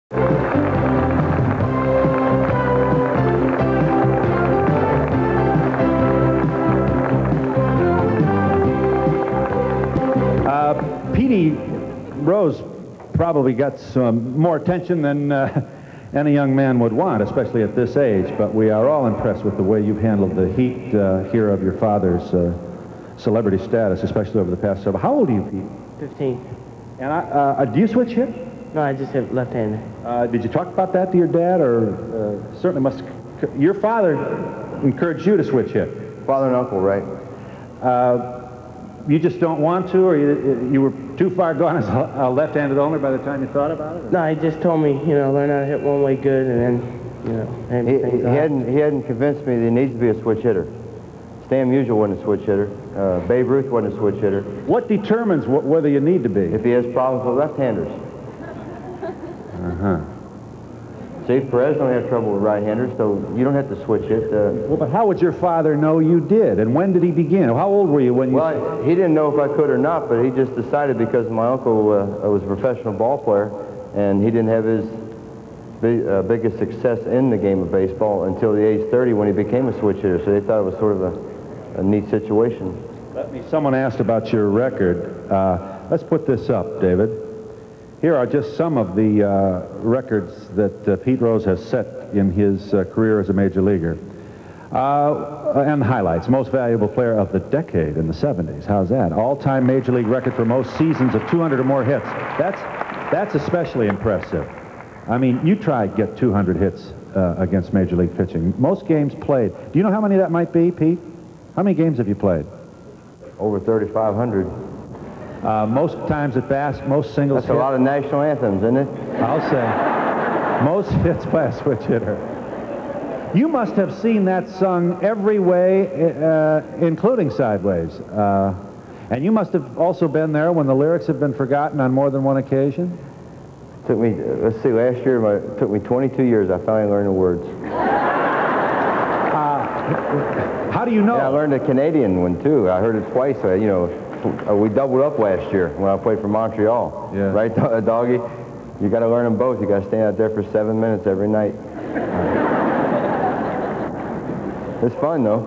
Petey Rose probably got some more attention than any young man would want, especially at this age, but we are all impressed with the way you've handled the heat here of your father's celebrity status, especially over the past several. How old are you, Pete? 15. And do you switch hit? No, I just hit left-handed. Did you talk about that to your dad, or certainly must... Your father encouraged you to switch hit? Father and uncle, right. You just don't want to, or you were too far gone as a left-handed owner by the time you thought about it? No, he just told me, you know, learn how to hit one way good, and then, you know, he hadn't convinced me that he needs to be a switch hitter. Stan Musial wasn't a switch hitter. Babe Ruth wasn't a switch hitter. What determines whether you need to be? If he has problems with left-handers. Steve Perez don't have trouble with right-handers, so you don't have to switch it. Well, but how would your father know you did, and when did he begin? How old were you when you... Well, he didn't know if I could or not, but he just decided because my uncle was a professional ball player, and he didn't have his biggest success in the game of baseball until the age 30 when he became a switch hitter, so they thought it was sort of a neat situation. Someone asked about your record. Let's put this up, David. Here are just some of the records that Pete Rose has set in his career as a major leaguer. And the highlights. Most valuable player of the decade in the 70s. How's that? All-time major league record for most seasons of 200 or more hits. That's especially impressive. I mean, you try to get 200 hits against major league pitching. Most games played. Do you know how many that might be, Pete? How many games have you played? Over 3,500. Most times at bats, most singles. That's a lot of national anthems, isn't it? I'll say. Most hits by a switch hitter. You must have seen that sung every way, including sideways. And you must have also been there when the lyrics have been forgotten on more than one occasion? Took me, let's see, last year it took me 22 years. I finally learned the words. How do you know? Yeah, I learned the Canadian one, too. I heard it twice. You know, we doubled up last year when I played for Montreal. Yeah. Right, Doggy? You got to learn them both. You got to stand out there for 7 minutes every night. It's fun, though.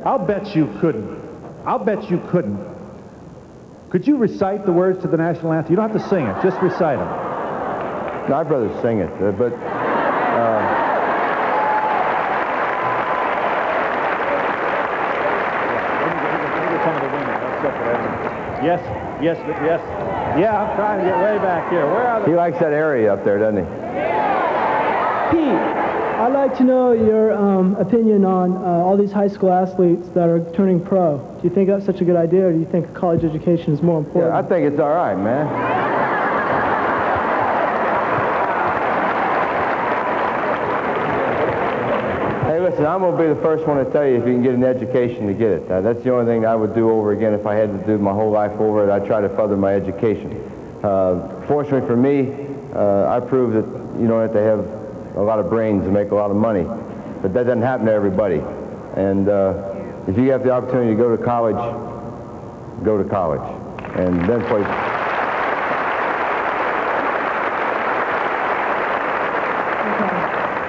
I'll bet you couldn't. I'll bet you couldn't. Could you recite the words to the national anthem? You don't have to sing it. Just recite them. No, I'd rather sing it, but... Yes, yes, yes. Yeah, I'm trying to get way back here. Where are they? He likes that area up there, doesn't he? Pete, I'd like to know your opinion on all these high school athletes that are turning pro. Do you think that's such a good idea, or do you think college education is more important? Yeah, I think it's all right, man. Listen, I'm going to be the first one to tell you if you can get an education to get it. That's the only thing I would do over again if I had to do my whole life over. I'd try to further my education. Fortunately for me, I proved that you don't have to have a lot of brains to make a lot of money. But that doesn't happen to everybody. And if you have the opportunity to go to college, go to college. And then play...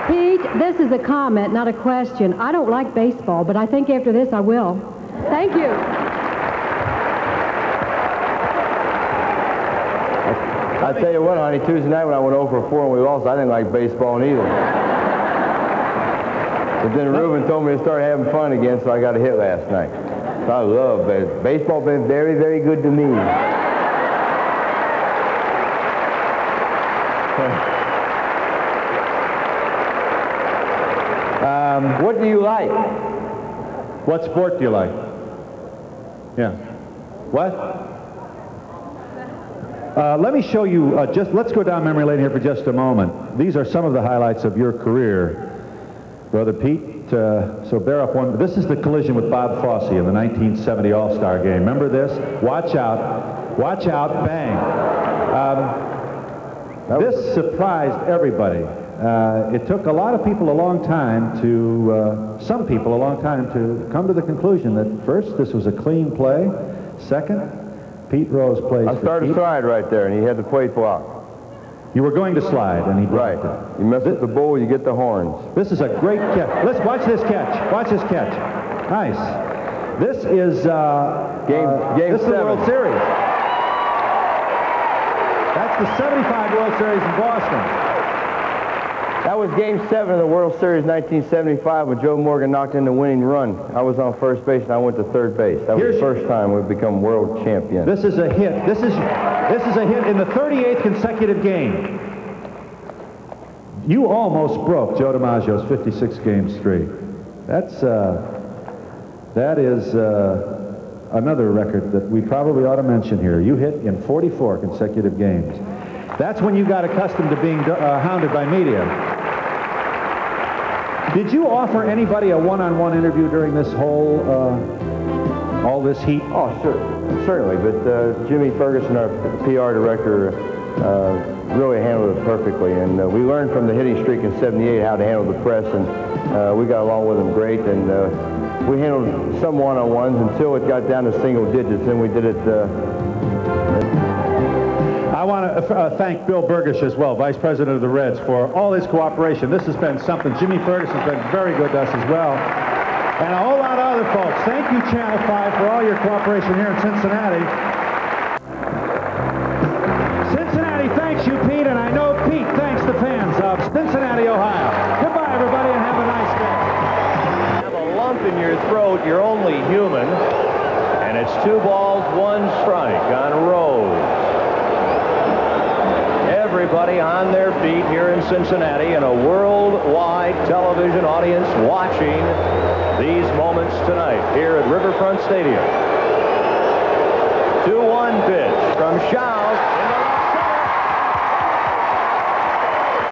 Pete, this is a comment, not a question. I don't like baseball, but I think after this I will. Thank you. I tell you what, honey, Tuesday night when I went over 4 and we lost, I didn't like baseball either. But then Reuben told me to start having fun again, so I got a hit last night. So I love baseball. Baseball been very, very good to me. What do you like? What sport do you like? Yeah. What? Let me show you, let's go down memory lane here for just a moment. These are some of the highlights of your career, Brother Pete. So bear up one. This is the collision with Bob Fosse in the 1970 All-Star game. Remember this? Watch out. Watch out. Bang. This surprised everybody. It took a lot of people a long time to, some people a long time to come to the conclusion that first, this was a clean play. Second, Pete Rose plays I started stride right there, and he had the plate block. You were going to slide, and he Right. blocked it. You mess with the bull, you get the horns. This is a great catch. Let's watch this catch. Watch this catch. Nice. This is Game this is the 7. World Series. That's the '75 World Series in Boston. That was Game 7 of the World Series 1975 when Joe Morgan knocked in the winning run. I was on first base and I went to third base. That was the first time we've become world champions. This is a hit. This is a hit in the 38th consecutive game. You almost broke Joe DiMaggio's 56-game streak. That is another record that we probably ought to mention here. You hit in 44 consecutive games. That's when you got accustomed to being hounded by media. Did you offer anybody a one-on-one interview during this whole, all this heat? Oh, sure, certainly. But Jimmy Ferguson, our PR director, really handled it perfectly. And we learned from the hitting streak in '78 how to handle the press, and we got along with them great. And we handled some one-on-ones until it got down to single digits, and we did it. I want to thank Bill Burgish as well, Vice President of the Reds, for all his cooperation. This has been something. Jimmy Ferguson's been very good to us as well. And a whole lot of other folks. Thank you, Channel 5, for all your cooperation here in Cincinnati. Cincinnati thanks you, Pete, and I know Pete thanks the fans of Cincinnati, Ohio. Goodbye, everybody, and have a nice day. Have a lump in your throat, you're only human. And it's 2 balls, 1 strike on Rose. Everybody on their feet here in Cincinnati, and a worldwide television audience watching these moments tonight here at Riverfront Stadium. 2-1 pitch from Shaw.